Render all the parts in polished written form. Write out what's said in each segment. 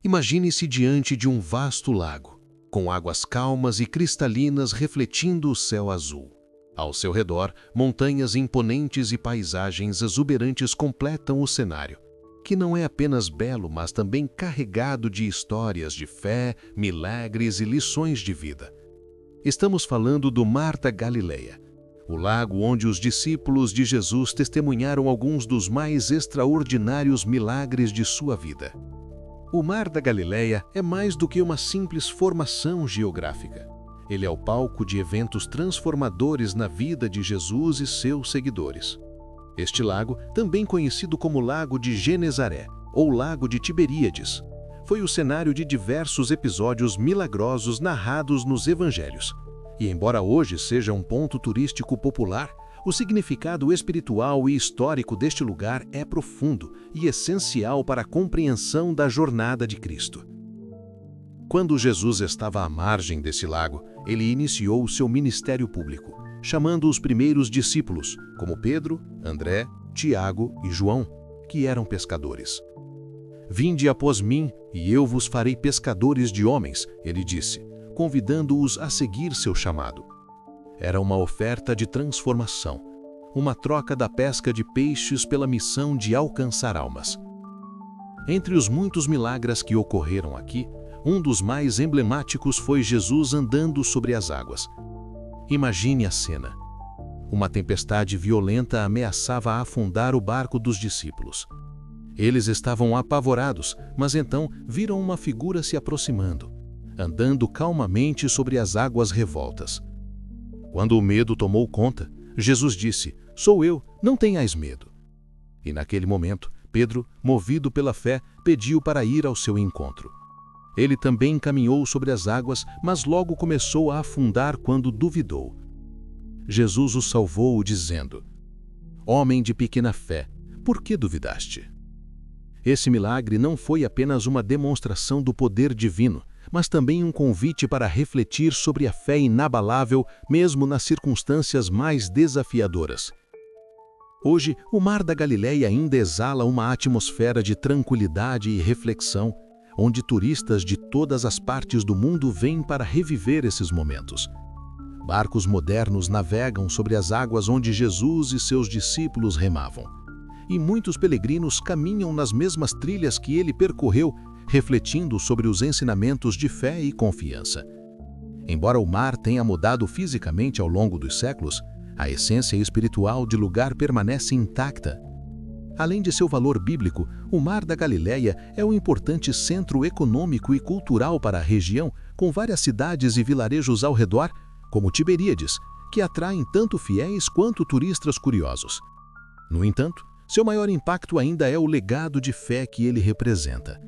Imagine-se diante de um vasto lago, com águas calmas e cristalinas refletindo o céu azul. Ao seu redor, montanhas imponentes e paisagens exuberantes completam o cenário, que não é apenas belo, mas também carregado de histórias de fé, milagres e lições de vida. Estamos falando do Mar da Galileia, o lago onde os discípulos de Jesus testemunharam alguns dos mais extraordinários milagres de sua vida. O Mar da Galileia é mais do que uma simples formação geográfica. Ele é o palco de eventos transformadores na vida de Jesus e seus seguidores. Este lago, também conhecido como Lago de Genezaré ou Lago de Tiberíades, foi o cenário de diversos episódios milagrosos narrados nos evangelhos. E embora hoje seja um ponto turístico popular, o significado espiritual e histórico deste lugar é profundo e essencial para a compreensão da jornada de Cristo. Quando Jesus estava à margem desse lago, ele iniciou o seu ministério público, chamando os primeiros discípulos, como Pedro, André, Tiago e João, que eram pescadores. "Vinde após mim, e eu vos farei pescadores de homens", ele disse, convidando-os a seguir seu chamado. Era uma oferta de transformação, uma troca da pesca de peixes pela missão de alcançar almas. Entre os muitos milagres que ocorreram aqui, um dos mais emblemáticos foi Jesus andando sobre as águas. Imagine a cena. Uma tempestade violenta ameaçava afundar o barco dos discípulos. Eles estavam apavorados, mas então viram uma figura se aproximando, andando calmamente sobre as águas revoltas. Quando o medo tomou conta, Jesus disse: "Sou eu, não tenhais medo." E naquele momento, Pedro, movido pela fé, pediu para ir ao seu encontro. Ele também caminhou sobre as águas, mas logo começou a afundar quando duvidou. Jesus o salvou, dizendo: "Homem de pequena fé, por que duvidaste?" Esse milagre não foi apenas uma demonstração do poder divino, mas também um convite para refletir sobre a fé inabalável, mesmo nas circunstâncias mais desafiadoras. Hoje, o Mar da Galileia ainda exala uma atmosfera de tranquilidade e reflexão, onde turistas de todas as partes do mundo vêm para reviver esses momentos. Barcos modernos navegam sobre as águas onde Jesus e seus discípulos remavam. E muitos peregrinos caminham nas mesmas trilhas que ele percorreu, refletindo sobre os ensinamentos de fé e confiança. Embora o mar tenha mudado fisicamente ao longo dos séculos, a essência espiritual do lugar permanece intacta. Além de seu valor bíblico, o Mar da Galileia é um importante centro econômico e cultural para a região, com várias cidades e vilarejos ao redor, como Tiberíades, que atraem tanto fiéis quanto turistas curiosos. No entanto, seu maior impacto ainda é o legado de fé que ele representa.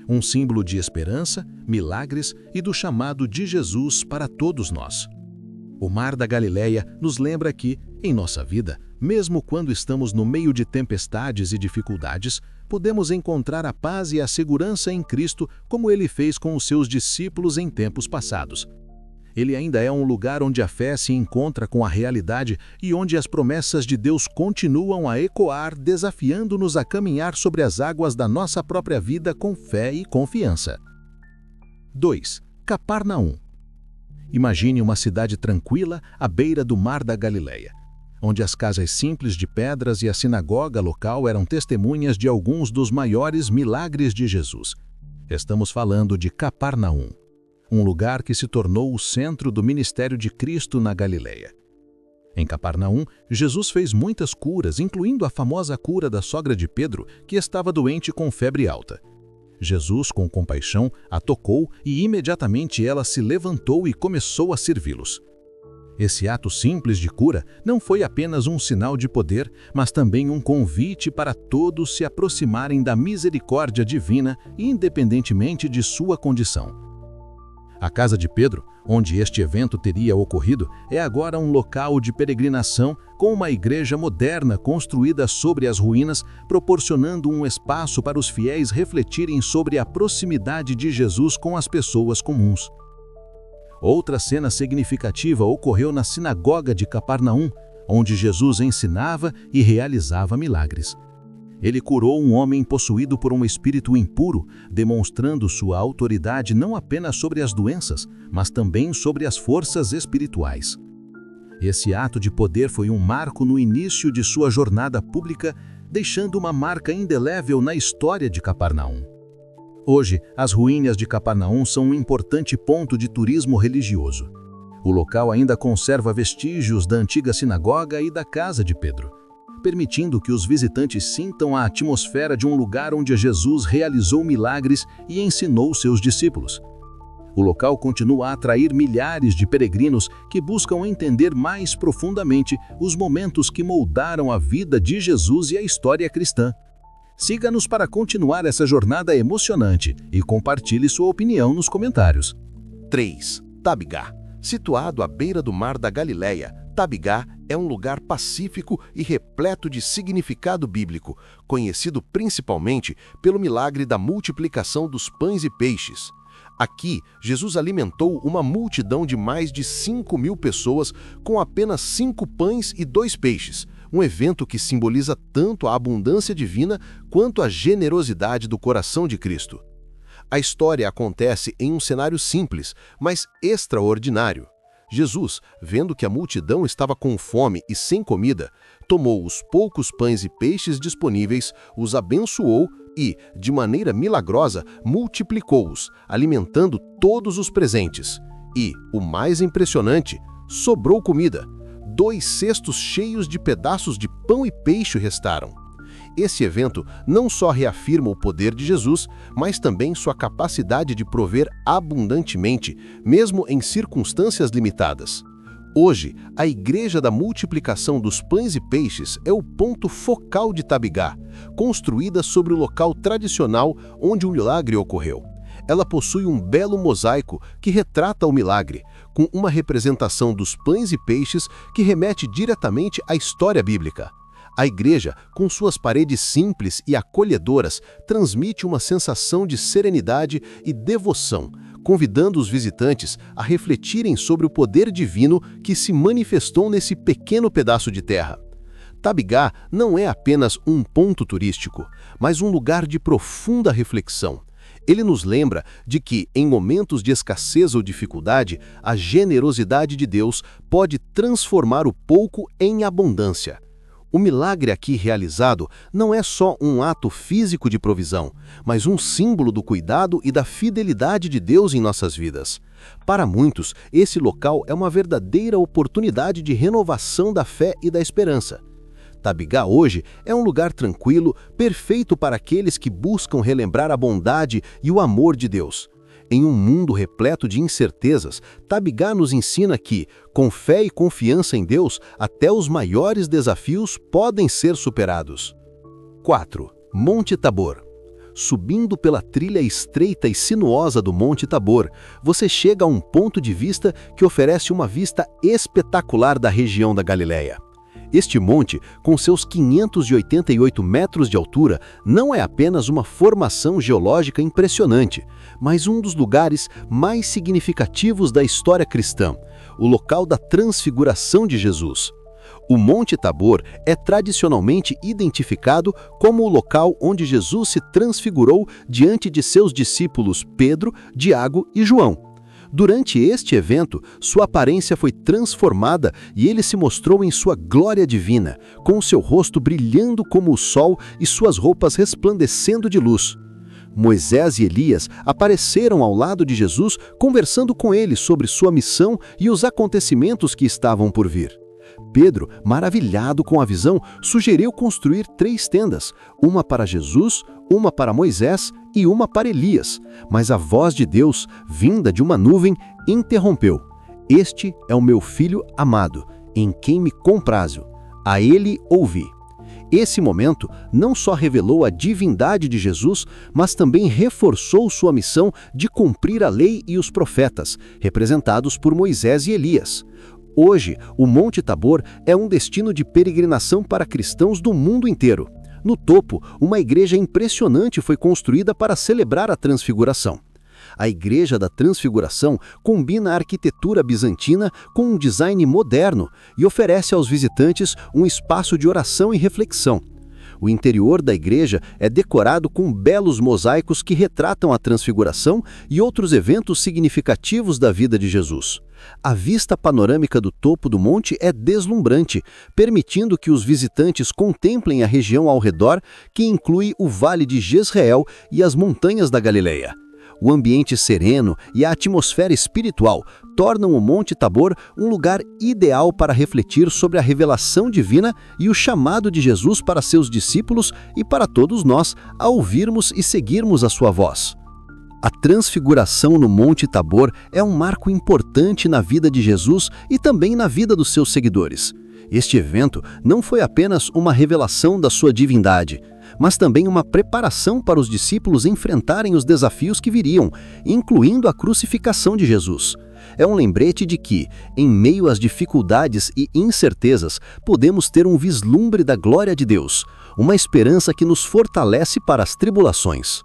Um símbolo de esperança, milagres e do chamado de Jesus para todos nós. O Mar da Galileia nos lembra que, em nossa vida, mesmo quando estamos no meio de tempestades e dificuldades, podemos encontrar a paz e a segurança em Cristo, como ele fez com os seus discípulos em tempos passados. Ele ainda é um lugar onde a fé se encontra com a realidade e onde as promessas de Deus continuam a ecoar, desafiando-nos a caminhar sobre as águas da nossa própria vida com fé e confiança. 2. Cafarnaum. Imagine uma cidade tranquila à beira do Mar da Galileia, onde as casas simples de pedras e a sinagoga local eram testemunhas de alguns dos maiores milagres de Jesus. Estamos falando de Cafarnaum, um lugar que se tornou o centro do ministério de Cristo na Galileia. Em Cafarnaum, Jesus fez muitas curas, incluindo a famosa cura da sogra de Pedro, que estava doente com febre alta. Jesus, com compaixão, a tocou e imediatamente ela se levantou e começou a servi-los. Esse ato simples de cura não foi apenas um sinal de poder, mas também um convite para todos se aproximarem da misericórdia divina, independentemente de sua condição. A casa de Pedro, onde este evento teria ocorrido, é agora um local de peregrinação com uma igreja moderna construída sobre as ruínas, proporcionando um espaço para os fiéis refletirem sobre a proximidade de Jesus com as pessoas comuns. Outra cena significativa ocorreu na sinagoga de Cafarnaum, onde Jesus ensinava e realizava milagres. Ele curou um homem possuído por um espírito impuro, demonstrando sua autoridade não apenas sobre as doenças, mas também sobre as forças espirituais. Esse ato de poder foi um marco no início de sua jornada pública, deixando uma marca indelével na história de Cafarnaum. Hoje, as ruínas de Cafarnaum são um importante ponto de turismo religioso. O local ainda conserva vestígios da antiga sinagoga e da casa de Pedro, permitindo que os visitantes sintam a atmosfera de um lugar onde Jesus realizou milagres e ensinou seus discípulos. O local continua a atrair milhares de peregrinos que buscam entender mais profundamente os momentos que moldaram a vida de Jesus e a história cristã. Siga-nos para continuar essa jornada emocionante e compartilhe sua opinião nos comentários. 3. Tabgá. Situado à beira do Mar da Galileia, Tabgá é um lugar pacífico e repleto de significado bíblico, conhecido principalmente pelo milagre da multiplicação dos pães e peixes. Aqui, Jesus alimentou uma multidão de mais de 5.000 pessoas com apenas 5 pães e 2 peixes, um evento que simboliza tanto a abundância divina quanto a generosidade do coração de Cristo. A história acontece em um cenário simples, mas extraordinário. Jesus, vendo que a multidão estava com fome e sem comida, tomou os poucos pães e peixes disponíveis, os abençoou e, de maneira milagrosa, multiplicou-os, alimentando todos os presentes. E, o mais impressionante, sobrou comida. 2 cestos cheios de pedaços de pão e peixe restaram. Esse evento não só reafirma o poder de Jesus, mas também sua capacidade de prover abundantemente, mesmo em circunstâncias limitadas. Hoje, a Igreja da Multiplicação dos Pães e Peixes é o ponto focal de Tabgá, construída sobre o local tradicional onde o milagre ocorreu. Ela possui um belo mosaico que retrata o milagre, com uma representação dos pães e peixes que remete diretamente à história bíblica. A igreja, com suas paredes simples e acolhedoras, transmite uma sensação de serenidade e devoção, convidando os visitantes a refletirem sobre o poder divino que se manifestou nesse pequeno pedaço de terra. Tabgá não é apenas um ponto turístico, mas um lugar de profunda reflexão. Ele nos lembra de que, em momentos de escassez ou dificuldade, a generosidade de Deus pode transformar o pouco em abundância. O milagre aqui realizado não é só um ato físico de provisão, mas um símbolo do cuidado e da fidelidade de Deus em nossas vidas. Para muitos, esse local é uma verdadeira oportunidade de renovação da fé e da esperança. Tabgá hoje é um lugar tranquilo, perfeito para aqueles que buscam relembrar a bondade e o amor de Deus. Em um mundo repleto de incertezas, Tabgá nos ensina que, com fé e confiança em Deus, até os maiores desafios podem ser superados. 4. Monte Tabor. Subindo pela trilha estreita e sinuosa do Monte Tabor, você chega a um ponto de vista que oferece uma vista espetacular da região da Galileia. Este monte, com seus 588 metros de altura, não é apenas uma formação geológica impressionante, mas um dos lugares mais significativos da história cristã, o local da transfiguração de Jesus. O Monte Tabor é tradicionalmente identificado como o local onde Jesus se transfigurou diante de seus discípulos Pedro, Tiago e João. Durante este evento, sua aparência foi transformada e ele se mostrou em sua glória divina, com seu rosto brilhando como o sol e suas roupas resplandecendo de luz. Moisés e Elias apareceram ao lado de Jesus, conversando com ele sobre sua missão e os acontecimentos que estavam por vir. Pedro, maravilhado com a visão, sugeriu construir 3 tendas, uma para Jesus, uma para Moisés e uma para Elias, mas a voz de Deus, vinda de uma nuvem, interrompeu. Este é o meu filho amado, em quem me comprazo. A ele ouvi. Esse momento não só revelou a divindade de Jesus, mas também reforçou sua missão de cumprir a lei e os profetas, representados por Moisés e Elias. Hoje, o Monte Tabor é um destino de peregrinação para cristãos do mundo inteiro. No topo, uma igreja impressionante foi construída para celebrar a Transfiguração. A Igreja da Transfiguração combina a arquitetura bizantina com um design moderno e oferece aos visitantes um espaço de oração e reflexão. O interior da igreja é decorado com belos mosaicos que retratam a transfiguração e outros eventos significativos da vida de Jesus. A vista panorâmica do topo do monte é deslumbrante, permitindo que os visitantes contemplem a região ao redor, que inclui o Vale de Jezreel e as montanhas da Galileia. O ambiente sereno e a atmosfera espiritual tornam o Monte Tabor um lugar ideal para refletir sobre a revelação divina e o chamado de Jesus para seus discípulos e para todos nós a ouvirmos e seguirmos a sua voz. A transfiguração no Monte Tabor é um marco importante na vida de Jesus e também na vida dos seus seguidores. Este evento não foi apenas uma revelação da sua divindade, mas também uma preparação para os discípulos enfrentarem os desafios que viriam, incluindo a crucificação de Jesus. É um lembrete de que, em meio às dificuldades e incertezas, podemos ter um vislumbre da glória de Deus, uma esperança que nos fortalece para as tribulações.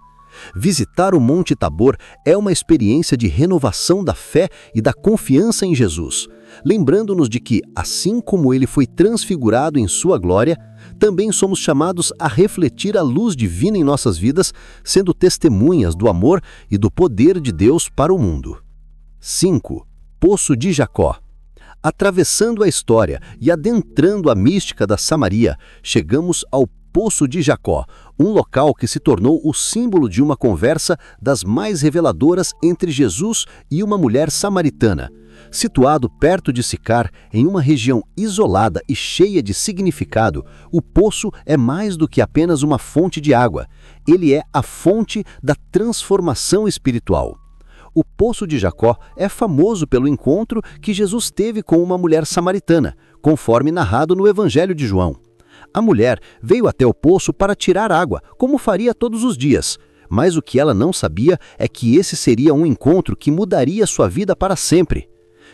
Visitar o Monte Tabor é uma experiência de renovação da fé e da confiança em Jesus, lembrando-nos de que, assim como ele foi transfigurado em sua glória, também somos chamados a refletir a luz divina em nossas vidas, sendo testemunhas do amor e do poder de Deus para o mundo. 5. Poço de Jacó. Atravessando a história e adentrando a mística da Samaria, chegamos ao Poço de Jacó, um local que se tornou o símbolo de uma conversa das mais reveladoras entre Jesus e uma mulher samaritana. Situado perto de Sicar, em uma região isolada e cheia de significado, o poço é mais do que apenas uma fonte de água. Ele é a fonte da transformação espiritual. O Poço de Jacó é famoso pelo encontro que Jesus teve com uma mulher samaritana, conforme narrado no Evangelho de João. A mulher veio até o poço para tirar água, como faria todos os dias. Mas o que ela não sabia é que esse seria um encontro que mudaria sua vida para sempre.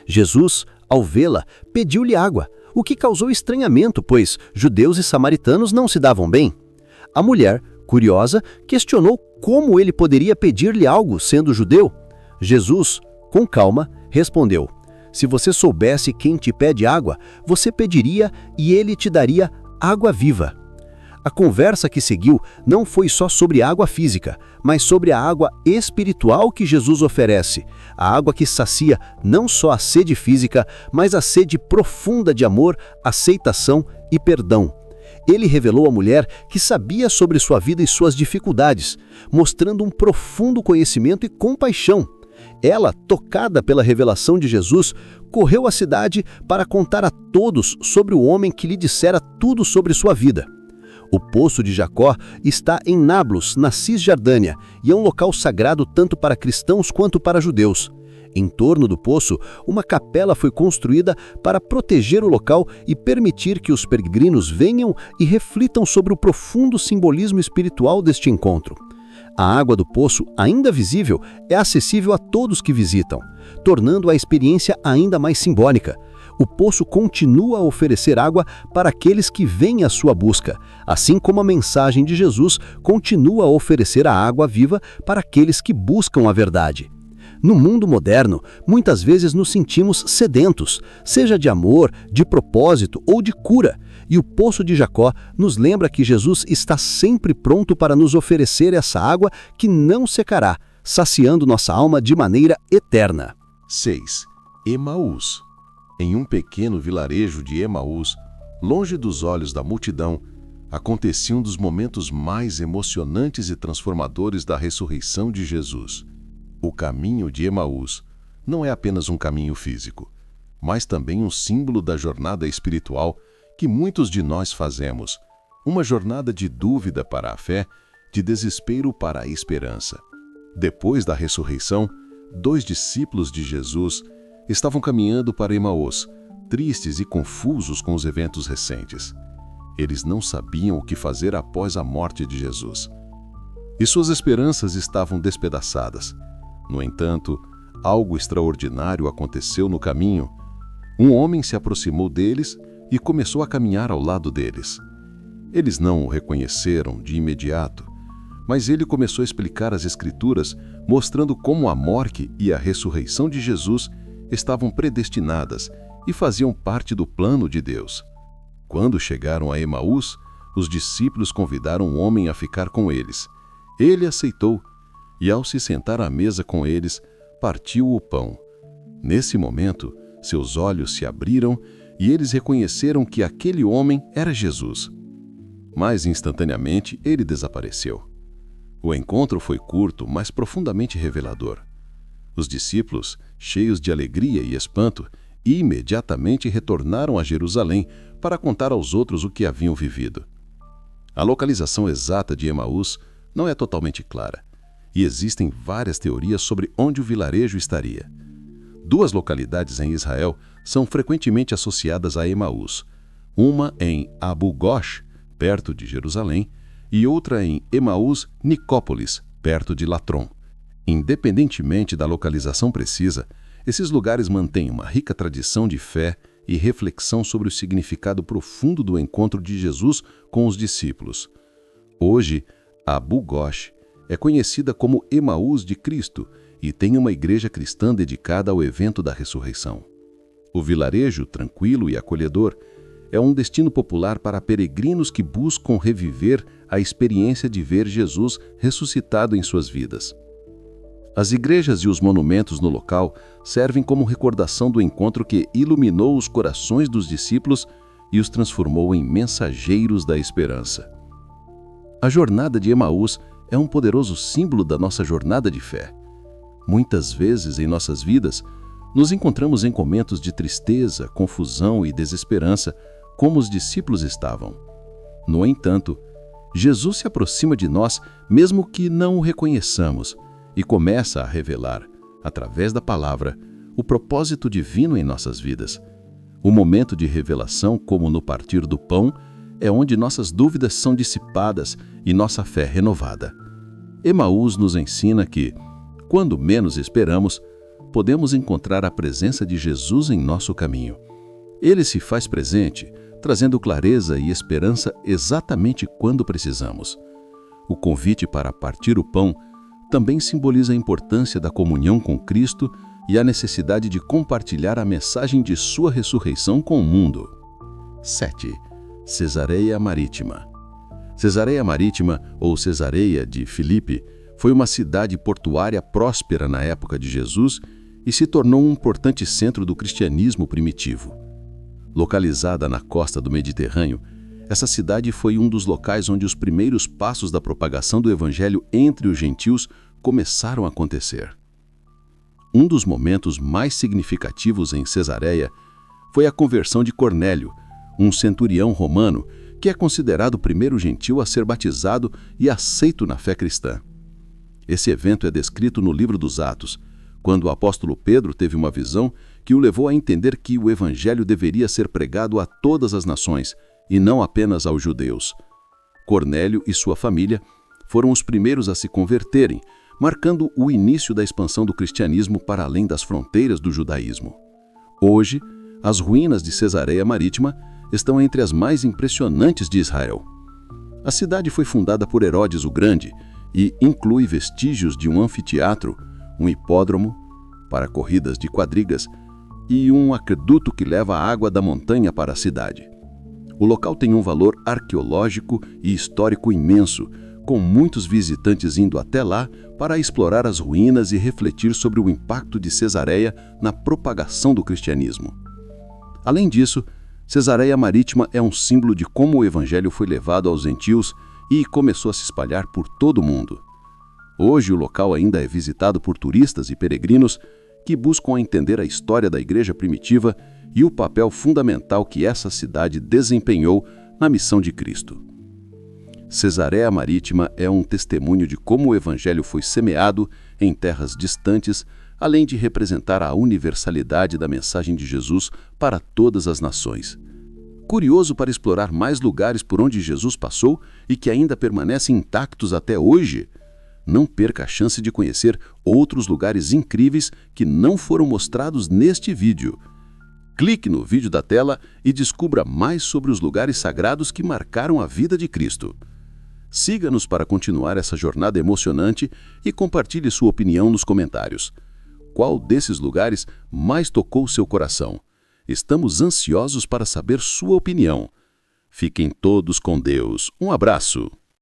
Jesus, ao vê-la, pediu-lhe água, o que causou estranhamento, pois judeus e samaritanos não se davam bem. A mulher, curiosa, questionou como ele poderia pedir-lhe algo, sendo judeu. Jesus, com calma, respondeu: "Se você soubesse quem te pede água, você pediria e ele te daria água viva." A conversa que seguiu não foi só sobre água física, mas sobre a água espiritual que Jesus oferece, a água que sacia não só a sede física, mas a sede profunda de amor, aceitação e perdão. Ele revelou à mulher que sabia sobre sua vida e suas dificuldades, mostrando um profundo conhecimento e compaixão. Ela, tocada pela revelação de Jesus, correu à cidade para contar a todos sobre o homem que lhe dissera tudo sobre sua vida. O Poço de Jacó está em Nablus, na Cisjordânia, e é um local sagrado tanto para cristãos quanto para judeus. Em torno do poço, uma capela foi construída para proteger o local e permitir que os peregrinos venham e reflitam sobre o profundo simbolismo espiritual deste encontro. A água do poço, ainda visível, é acessível a todos que visitam, tornando a experiência ainda mais simbólica. O poço continua a oferecer água para aqueles que vêm à sua busca, assim como a mensagem de Jesus continua a oferecer a água viva para aqueles que buscam a verdade. No mundo moderno, muitas vezes nos sentimos sedentos, seja de amor, de propósito ou de cura, e o Poço de Jacó nos lembra que Jesus está sempre pronto para nos oferecer essa água que não secará, saciando nossa alma de maneira eterna. 6. Emaús. Em um pequeno vilarejo de Emaús, longe dos olhos da multidão, acontecia um dos momentos mais emocionantes e transformadores da ressurreição de Jesus. O caminho de Emaús não é apenas um caminho físico, mas também um símbolo da jornada espiritual que muitos de nós fazemos, uma jornada de dúvida para a fé, de desespero para a esperança. Depois da ressurreição, 2 discípulos de Jesus estavam caminhando para Emaús, tristes e confusos com os eventos recentes. Eles não sabiam o que fazer após a morte de Jesus. E suas esperanças estavam despedaçadas. No entanto, algo extraordinário aconteceu no caminho. Um homem se aproximou deles e começou a caminhar ao lado deles. Eles não o reconheceram de imediato, mas ele começou a explicar as Escrituras, mostrando como a morte e a ressurreição de Jesus estavam predestinadas e faziam parte do plano de Deus. Quando chegaram a Emaús, os discípulos convidaram o homem a ficar com eles. Ele aceitou, e ao se sentar à mesa com eles, partiu o pão. Nesse momento, seus olhos se abriram e eles reconheceram que aquele homem era Jesus. Mas instantaneamente ele desapareceu. O encontro foi curto, mas profundamente revelador. Os discípulos, cheios de alegria e espanto, imediatamente retornaram a Jerusalém para contar aos outros o que haviam vivido. A localização exata de Emaús não é totalmente clara, e existem várias teorias sobre onde o vilarejo estaria. 2 localidades em Israel são frequentemente associadas a Emaús, uma em Abu Ghosh, perto de Jerusalém, e outra em Emaús Nicópolis, perto de Latron. Independentemente da localização precisa, esses lugares mantêm uma rica tradição de fé e reflexão sobre o significado profundo do encontro de Jesus com os discípulos. Hoje, Abu Ghosh é conhecida como Emaús de Cristo e tem uma igreja cristã dedicada ao evento da ressurreição. O vilarejo, tranquilo e acolhedor, é um destino popular para peregrinos que buscam reviver a experiência de ver Jesus ressuscitado em suas vidas. As igrejas e os monumentos no local servem como recordação do encontro que iluminou os corações dos discípulos e os transformou em mensageiros da esperança. A jornada de Emaús é um poderoso símbolo da nossa jornada de fé. Muitas vezes em nossas vidas, nos encontramos em momentos de tristeza, confusão e desesperança, como os discípulos estavam. No entanto, Jesus se aproxima de nós mesmo que não o reconheçamos e começa a revelar, através da palavra, o propósito divino em nossas vidas. O momento de revelação, como no partir do pão, é onde nossas dúvidas são dissipadas e nossa fé renovada. Emaús nos ensina que, quando menos esperamos, podemos encontrar a presença de Jesus em nosso caminho. Ele se faz presente, trazendo clareza e esperança exatamente quando precisamos. O convite para partir o pão também simboliza a importância da comunhão com Cristo e a necessidade de compartilhar a mensagem de sua ressurreição com o mundo. 7. Cesareia Marítima. Cesareia Marítima, ou Cesareia de Filipe, foi uma cidade portuária próspera na época de Jesus e se tornou um importante centro do cristianismo primitivo. Localizada na costa do Mediterrâneo, essa cidade foi um dos locais onde os primeiros passos da propagação do evangelho entre os gentios começaram a acontecer. Um dos momentos mais significativos em Cesareia foi a conversão de Cornélio, um centurião romano que é considerado o primeiro gentil a ser batizado e aceito na fé cristã. Esse evento é descrito no livro dos Atos, quando o apóstolo Pedro teve uma visão que o levou a entender que o evangelho deveria ser pregado a todas as nações, e não apenas aos judeus. Cornélio e sua família foram os primeiros a se converterem, marcando o início da expansão do cristianismo para além das fronteiras do judaísmo. Hoje, as ruínas de Cesareia Marítima estão entre as mais impressionantes de Israel. A cidade foi fundada por Herodes o Grande e inclui vestígios de um anfiteatro, um hipódromo para corridas de quadrigas e um aqueduto que leva a água da montanha para a cidade. O local tem um valor arqueológico e histórico imenso, com muitos visitantes indo até lá para explorar as ruínas e refletir sobre o impacto de Cesareia na propagação do cristianismo. Além disso, Cesareia Marítima é um símbolo de como o evangelho foi levado aos gentios e começou a se espalhar por todo o mundo. Hoje o local ainda é visitado por turistas e peregrinos que buscam entender a história da igreja primitiva e o papel fundamental que essa cidade desempenhou na missão de Cristo. Cesareia Marítima é um testemunho de como o evangelho foi semeado em terras distantes, além de representar a universalidade da mensagem de Jesus para todas as nações. Curioso para explorar mais lugares por onde Jesus passou e que ainda permanecem intactos até hoje? Não perca a chance de conhecer outros lugares incríveis que não foram mostrados neste vídeo. Clique no vídeo da tela e descubra mais sobre os lugares sagrados que marcaram a vida de Cristo. Siga-nos para continuar essa jornada emocionante e compartilhe sua opinião nos comentários. Qual desses lugares mais tocou seu coração? Estamos ansiosos para saber sua opinião. Fiquem todos com Deus. Um abraço.